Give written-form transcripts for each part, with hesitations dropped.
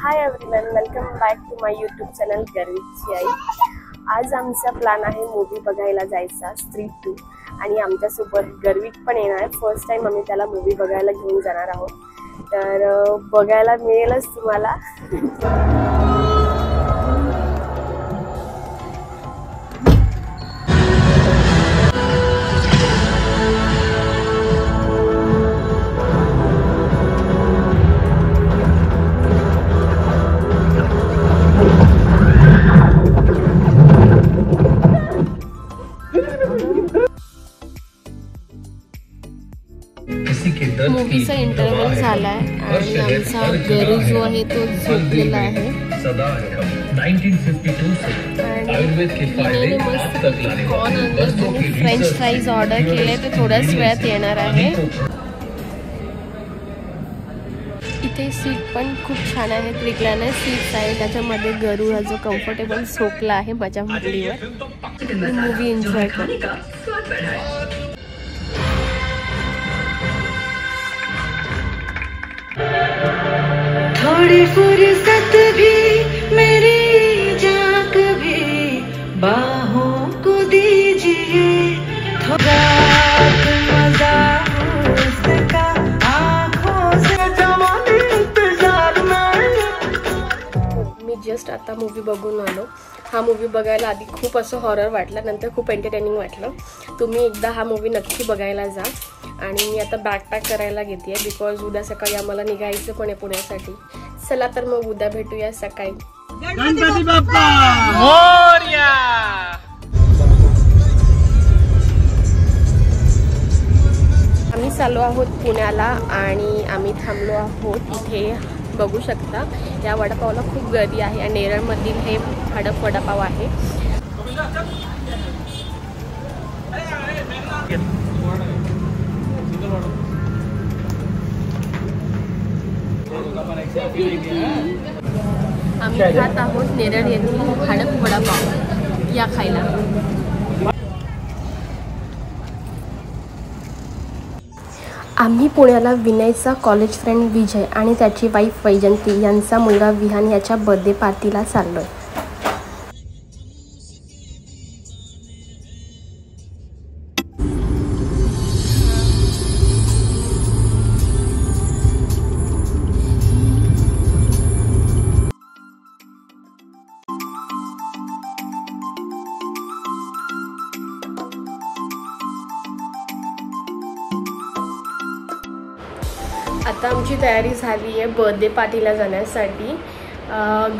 High everyone, welcome back to my YouTube channel गर्वीची आई. आज आमचा प्लॅन आहे मूवी बघायला जायचा, स्त्री 2. आणि आमच्यासोबत गर्विक पण येणार आहे. फर्स्ट टाइम आम्ही त्याला मूवी बघायला घेऊन जाणार आहोत, तर बघायला मिळेलच तुम्हाला. मूवीचा इंटरव्हल झालाय आणि आमचा गरू जो आहे तो झोपलेला आहे. 1952 आणि फ्रेंच फ्राईज ऑर्डर केले, ते थोड्याच वेळात येणार आहे. इथे सीट पण खूप छान आहेत, रिक्लायनर सीट्स आहे. त्याच्यामध्ये गरू हा जो कम्फर्टेबल झोपला आहे माझ्या मांडीवर. मूवी एन्जॉय कर. थोड़ी फुर्सत भी मेरी जाक भी बाहों को दीजिए, थोड़ा मजा उसका आँखों से जमाने इंतजार में. मी जस्ट आता मूवी बघून आलो. हा मूवी बघायला आधी खूप असं हॉरर वाटलं, नंतर खूप एंटरटेनिंग वाटलं. तुम्ही एकदा हा मूवी नक्की बघायला जा. आणि मी आता बॅग पॅक करायला घेते आहे, बिकॉज उद्या सकाळी आम्हाला निघायचं पण आहे पुण्यासाठी. चला तर मग उद्या भेटूया सकाळी. गणपती बाप्पा मोरया. आम्ही चाललो आहोत पुण्याला आणि आम्ही थांबलो आहोत इथे. बघू शकता या वडापावला खूप गर्दी आहे आणि नेरळमधील हे हडप वडापाव आहे. आम्ही खात आहोत नेरळ येथील हडप वडापाव. या खायला. आम्ही पुण्याला विनयचा कॉलेज फ्रेंड विजय आणि त्याची वाईफ वैजंती यांचा मुलगा विहान याच्या बर्थडे पार्टीला चाललोय. आता आमची तयारी झाली आहे बर्थडे पार्टीला जाण्यासाठी.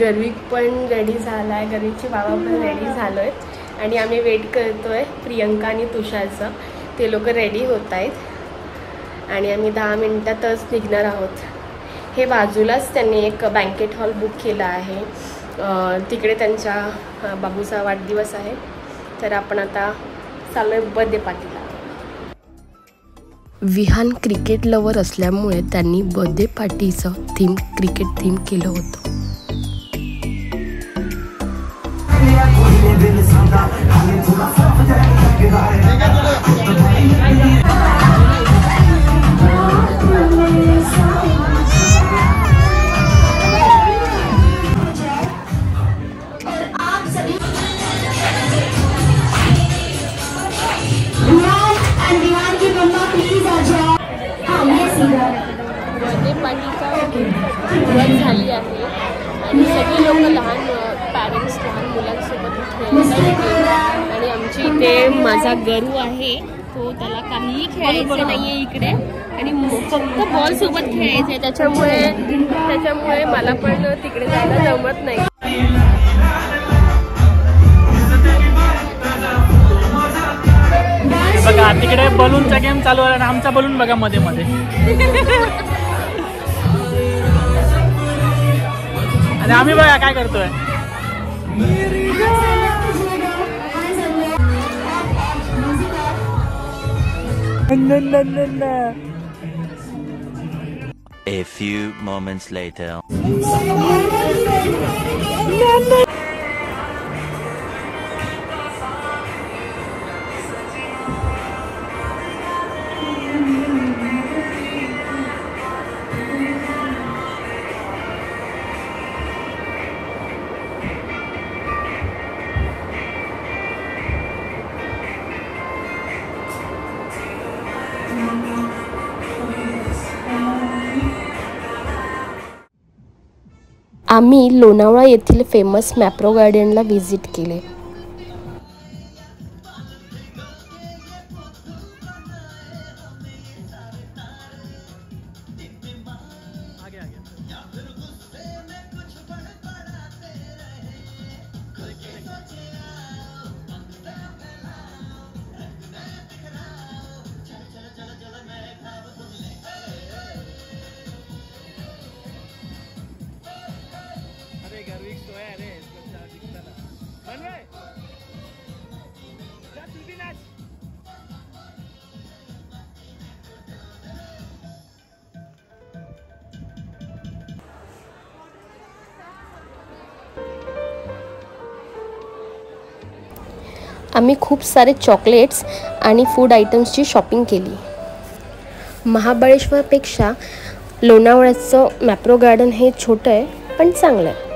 गर्विक पण रेडी झाला आहे, गर्विकचे बाबा पण रेडी झालो आहेत आणि आम्ही वेट करतो आहे प्रियंका आणि तुषारचं. ते लोक रेडी होत आहेत आणि आम्ही 10 मिनिटातच निघणार आहोत. हे बाजूलाच त्यांनी एक बँकेट हॉल बुक केला आहे, तिकडे त्यांच्या बाबूचा वाढदिवस आहे. तर आपण आता चाललो आहे बर्थडे पार्टीला. विहान क्रिकेट लवर असल्यामुळे त्यांनी बर्थडे पार्टीचं थीम क्रिकेट थीम केलं होतं. बर्थडे पार्टीचा सुरुवात झाली आहे आणि सगळे लोक लहान पॅरेंट्स लहान मुलांसोबत खेळायला. आणि आमची इथे माझा गरू आहे, तो त्याला काहीही खेळायचं नाही आहे इकडे आणि फक्त बॉल सोबत खेळायचं आहे. त्याच्यामुळे मला पण तिकडे जायला जमत नाही. बघा तिकडे बलूनचा गेम चालू आहे आणि आमचा बलून बघा मध्ये मध्ये. आणि आम्ही बघा काय करतोय. A few moments later. आम्ही लोणावळा येथील फेमस मॅप्रो गार्डनला व्हिजिट केले. आम्ही खूप सारे चॉकलेट्स आणि फूड आयटम्सची शॉपिंग केली. महाबळेश्वरपेक्षा लोणावळ्याचं मॅप्रो गार्डन हे छोटं आहे पण चांगलं आहे.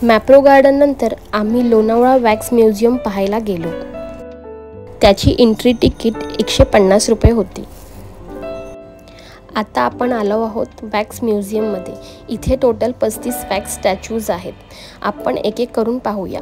मॅप्रो गार्डन नंतर आम्ही लोणावळा वॅक्स म्युझियम पाहायला गेलो. त्याची एंट्री तिकीट 150 रुपये होती. आता आपण आलो आहोत वॅक्स म्युझियममध्ये. इथे टोटल 35 वॅक्स स्टॅच्यूज आहेत. आपण एक एक करून पाहूया.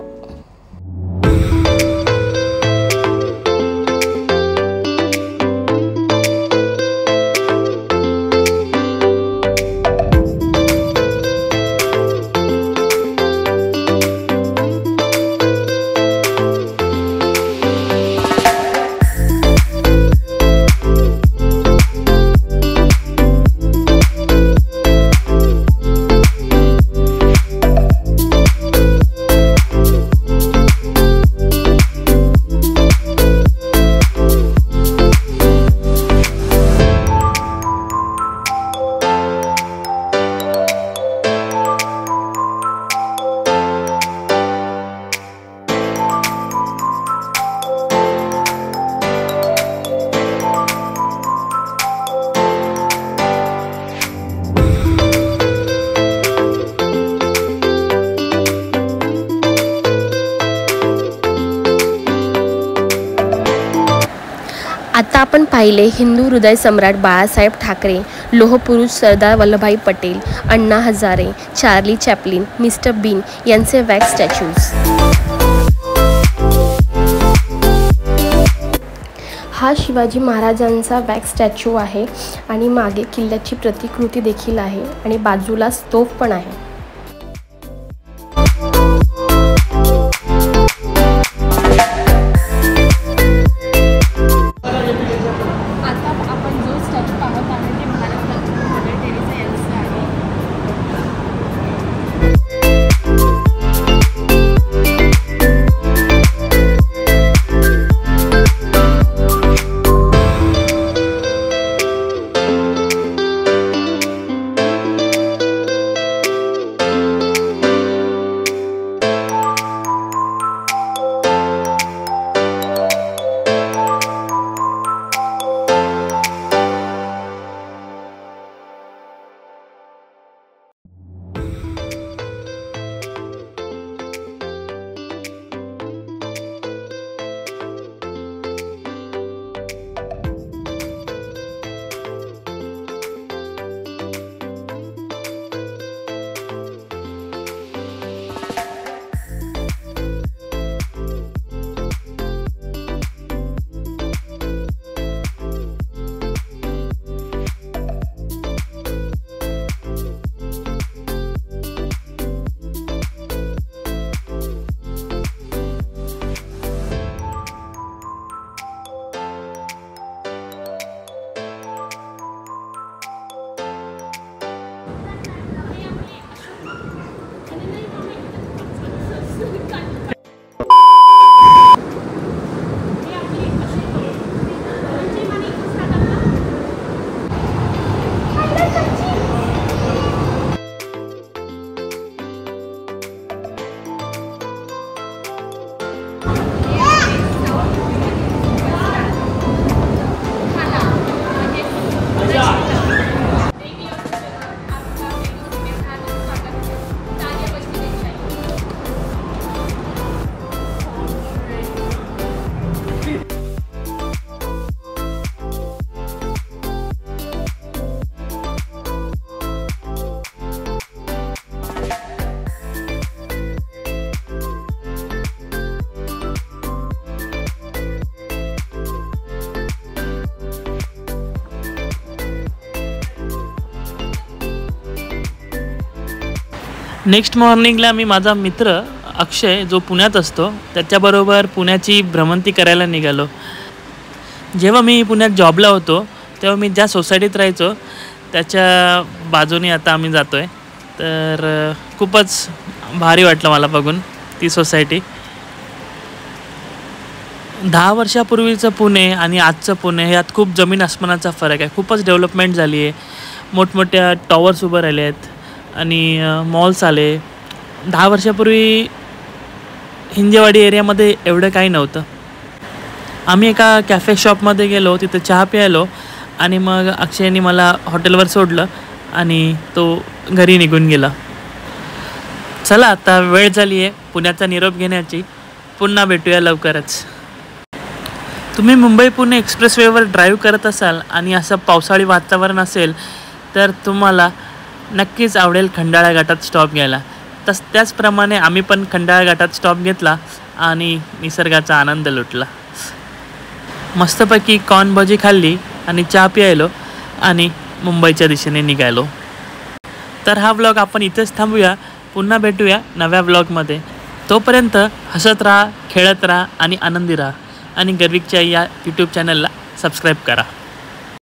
आता आपण पाहिले हिंदू हृदय सम्राट बाळासाहेब ठाकरे, लोहपुरुष Sardar Vallabhbhai Patel, Anna Hazare, Charlie Chaplin, mister Bean यांचे वॅक्स स्टॅच्यूज. हा शिवाजी महाराजांचा वॅक्स स्टॅच्यू आहे आणि मागे किल्ल्याची प्रतिकृती देखील आहे आणि बाजूला स्तूप पण आहे. नेक्स्ट मॉर्निंगला मी माझा मित्र अक्षय जो पुण्यात असतो त्याच्याबरोबर पुण्याची भ्रमंती करायला निघालो. जेव्हा मी पुण्यात जॉबला होतो तेव्हा मी ज्या सोसायटीत राहायचो त्याच्या बाजूने आता आम्ही जातो आहे. तर खूपच भारी वाटलं मला बघून ती सोसायटी. 10 वर्षापूर्वीचं पुणे आणि आजचं पुणे यात खूप जमीन आसमानाचा फरक आहे. खूपच डेव्हलपमेंट झाली आहे. मोठमोठ्या टॉवर्स उभं राहिले आहेत आणि मॉल्स आले. 10 वर्षापूर्वी हिंजेवाडी एरियामध्ये एवढं काही नव्हतं. आम्ही एका कॅफे शॉपमध्ये गेलो, तिथं चहा प्यायलो आणि मग अक्षयने मला हॉटेलवर सोडलं आणि तो घरी निघून गेला. चला आता वेळ झाली आहे पुण्याचा निरोप घेण्याची. पुन्हा भेटूया लवकरच. तुम्ही मुंबई पुणे एक्सप्रेसवेवर ड्राईव्ह करत असाल आणि असं पावसाळी वातावरण असेल तर तुम्हाला नक्कीच आवडेल खंडाळा घाटात स्टॉप घ्यायला. त्याचप्रमाणे आम्ही पण खंडाळा घाटात स्टॉप घेतला आणि निसर्गाचा आनंद लुटला. मस्तपैकी कॉर्न भजी खाल्ली आणि चहा प्यायलो आणि मुंबईच्या दिशेने निघालो. तर हा व्लॉग आपण इथेच थांबूया. पुन्हा भेटूया नव्या व्लॉगमध्ये. तोपर्यंत हसत राहा, खेळत राहा आणि आनंदी राहा आणि गर्विकच्या या यूट्यूब चॅनलला सबस्क्राईब करा.